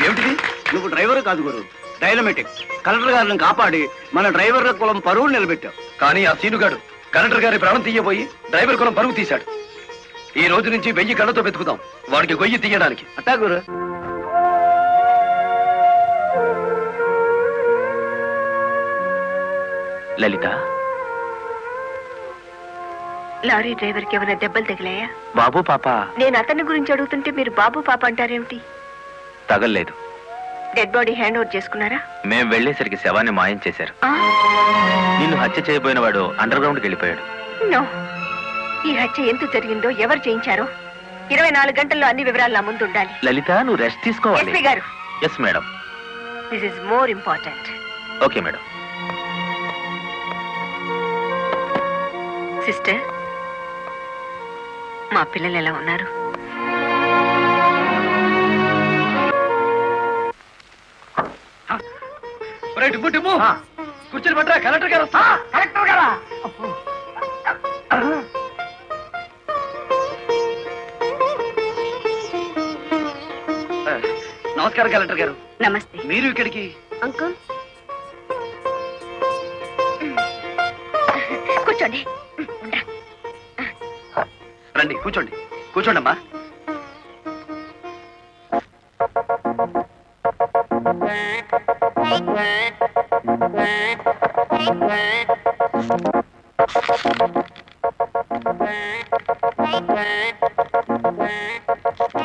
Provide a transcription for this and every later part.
ఏమిటిది? నువ్వు డ్రైవర్ కాదు గురు, డైనమెటిక్. కలెక్టర్ గారిని కాపాడి మన డ్రైవర్ల కులం పరువు నిలబెట్టావు. కానీ ఆ సీనుగాడు కలెక్టర్ గారి ప్రాణం తీయబోయి డ్రైవర్ కులం పరువు తీశాడు. ఈ రోజు నుంచి 1000 కళ్ళతో వెతుకుదాం వాడికి గొయ్యి తీయడానికి. అట్టా గురు. లలిత, లారీ డ్రైవర్ కి ఏమైనా దెబ్బలు తగిలాయా? బాబు పాప. నేను అతని గురించి అడుగుతుంటే మీరు బాబు పాప అంటారేమిటి? తగల్లేదు. డెడ్ బాడీ హ్యాండ్ ఓవర్ చేసుకున్నారా? మేం వెళ్లేసరికి శవాన్ని మాయం చేశారు. నిన్ను హత్య చేయబోయిన వాడు అండర్ గ్రౌండ్కి వెళ్ళిపోయాడు. నో, ఈ హత్య ఎందుకు జరిగిందో, ఎవరు చేయించారో 24 గంటల్లో అన్ని వివరాలు నా ముందు ఉండాలి. లలిత, నువ్వు రెస్ట్ తీసుకోవాలి. ఎస్పీ గారు. Yes madam. This is more important. Okay madam. Sister, మా పిల్లలు ఎలా ఉన్నారు? కూర్చొని పట్టరా, కలెక్టర్ గారు. కలెక్టర్ గారా? నమస్కారం కలెక్టర్ గారు. నమస్తే. మీరు ఇక్కడికి? అంకుల్ కూర్చోండి. రండి, కూర్చోండి. కూర్చోండమ్మా.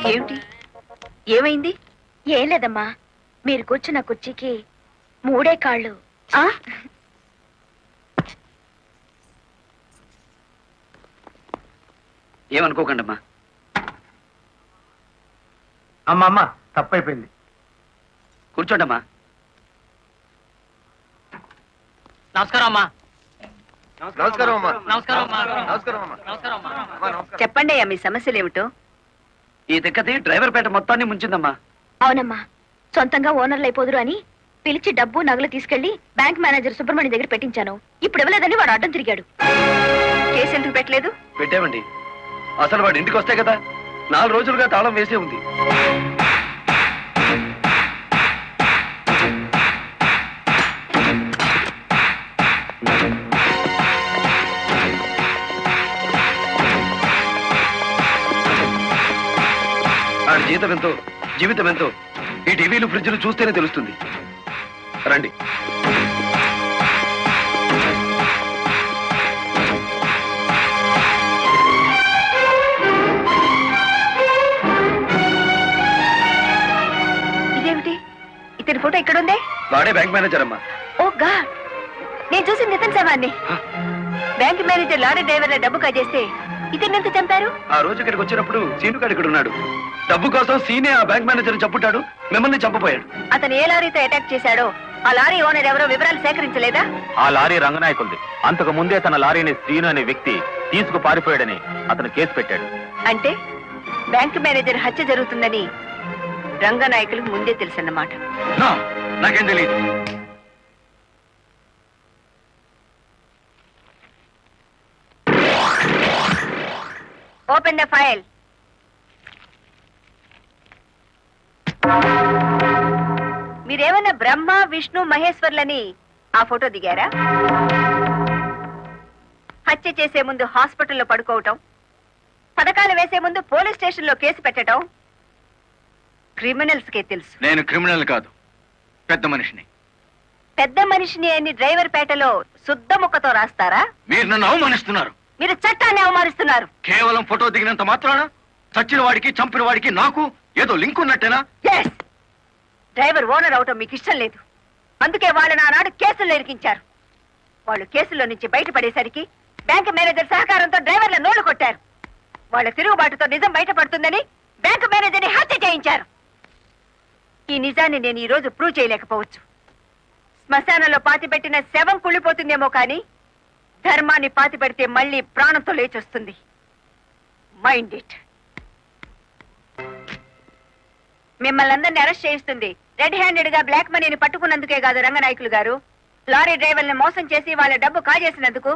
ఏమిటి, ఏమైంది? ఏం లేదమ్మా, మీరు కూర్చున్న కుర్చీకి 3 కాళ్ళు. ఏమనుకోకండమ్మా. అమ్మా తప్పైపోయింది. కూర్చోండమ్మా. నమస్కారం అమ్మా. నమస్కారం అమ్మా. నమస్కారం అమ్మా. నమస్కారం అమ్మా. నమస్కారం అమ్మా. చెప్పండి అయ్యా, మీ సమస్యలు ఏమిటో. ఈ దిక్కది డ్రైవర్ పేట మొత్తాన్ని ముంచిందమ్మా. అవునమ్మా, సొంతంగా ఓనర్లు అయిపోదురు అని పిలిచి డబ్బు నగలు తీసుకెళ్లి బ్యాంక్ మేనేజర్ సుబ్రహ్మణ్యం దగ్గర పెట్టించాను. ఇప్పుడు ఇవ్వలేదని వాడు అడ్డం తిరిగాడు. కేసు ఎందుకు పెట్టలేదు? పెట్టామండి. అసలు వాడు ఇంటికి వస్తే కదా 4 రోజులుగా తాళం వేసే ఉంది. ఆడి జీతం ఎంతో, జీవితం ఎంతో ఈ టీవీలు ఫ్రిడ్జ్లు చూస్తేనే తెలుస్తుంది. రండి. ఇదేమిటి, ఇతని ఫోటో ఇక్కడ ఉందే? వాడే బ్యాంక్ మేనేజర్ అమ్మా. ఓ గాడ్, నేను చూసింది ఇతని శవాన్ని. బ్యాంక్ మేనేజర్ లారీ డ్రైవర్ల డబ్బు కాజేస్తే ఇతన్ని ఎంత చంపారు? ఆ రోజు ఇక్కడికి వచ్చినప్పుడు సీనుగాడు ఇక్కడ ఉన్నాడు. డబ్బు కోసం సీనే ఆ బ్యాంక్ మేనేజర్ చంపుతాడు, మిమ్మల్ని చంపపోయాడు. అతను ఏ లారీతో అటాక్ చేశాడో ఆ లారీ ఓనర్ ఎవరో వివరాలు సేకరించలేదా? ఆ లారీ రంగనాయకుల్ది. అంతకు ముందే తన లారీని శ్రీను అనే వ్యక్తి తీసుకు పారిపోయాడని అతను కేసు పెట్టాడు. అంటే బ్యాంక్ మేనేజర్ హత్య జరుగుతుందని రంగనాయకులకు ముందే తెలుసన్నమాట. నాకేం తెలియదు. Open the file. మీరేమన్నా బ్రహ్మ విష్ణు మహేశ్వర్లని ఆ ఫోటో దిగారా? హత్య చేసే ముందు హాస్పిటల్లో పడుకోవటం, పథకాలు వేసే ముందు పోలీస్ స్టేషన్లో కేసు పెట్టడం క్రిమినల్స్ కే తెలుసు. నేను క్రిమినల్ కాదు, పెద్ద మనిషిని. పెద్ద మనిషిని అని డ్రైవర్ పేటలో శుద్ధ ముక్కతో రాస్తారా? మీరు నన్ను అవమానిస్తున్నారు. మీరు చట్టాన్ని అవమానిస్తున్నారు. కేవలం ఫోటో దిగినంత మాత్రాన చచ్చిన వాడికి చంపిన వాడికి నాకు ఏదో లింక్ ఉన్నట్టేనా? ఎస్, డ్రైవర్ ఓనర్ అవటం మీకు ఇష్టం లేదు. అందుకే వాళ్ళని ఆనాడు కేసుల్లో ఇరికించారు. వాళ్ళు కేసుల్లో నుంచి బయటపడేసరికి బ్యాంక్ మేనేజర్ సహకారంతో డ్రైవర్ల నోళ్లు కొట్టారు. వాళ్ళ తిరుగుబాటుతో నిజం బయటపడుతుందని బ్యాంక్ మేనేజర్ని హత్య చేయించారు. ఈ నిజాన్ని నేను ఈ రోజు ప్రూవ్ చేయలేకపోవచ్చు. శ్మశానంలో పాతిపెట్టిన శవం కుళ్ళిపోతుందేమో కానీ ధర్మాన్ని పాతిపెడితే మళ్ళీ ప్రాణంతో లేచొస్తుంది. Mind it. మిమ్మల్ని అందరినీ అరెస్ట్ చేయిస్తుంది. రెడ్ హ్యాండెడ్ గా బ్లాక్ మనీని పట్టుకున్నందుకే కాదు రంగనాయకులు గారు, లారీ డ్రైవర్ని మోసం చేసి వాళ్ళ డబ్బు కాజేసినందుకు,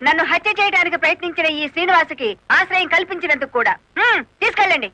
నన్ను హత్య చేయడానికి ప్రయత్నించిన ఈ శ్రీనివాసుకి ఆశ్రయం కల్పించినందుకు కూడా. తీసుకెళ్ళండి.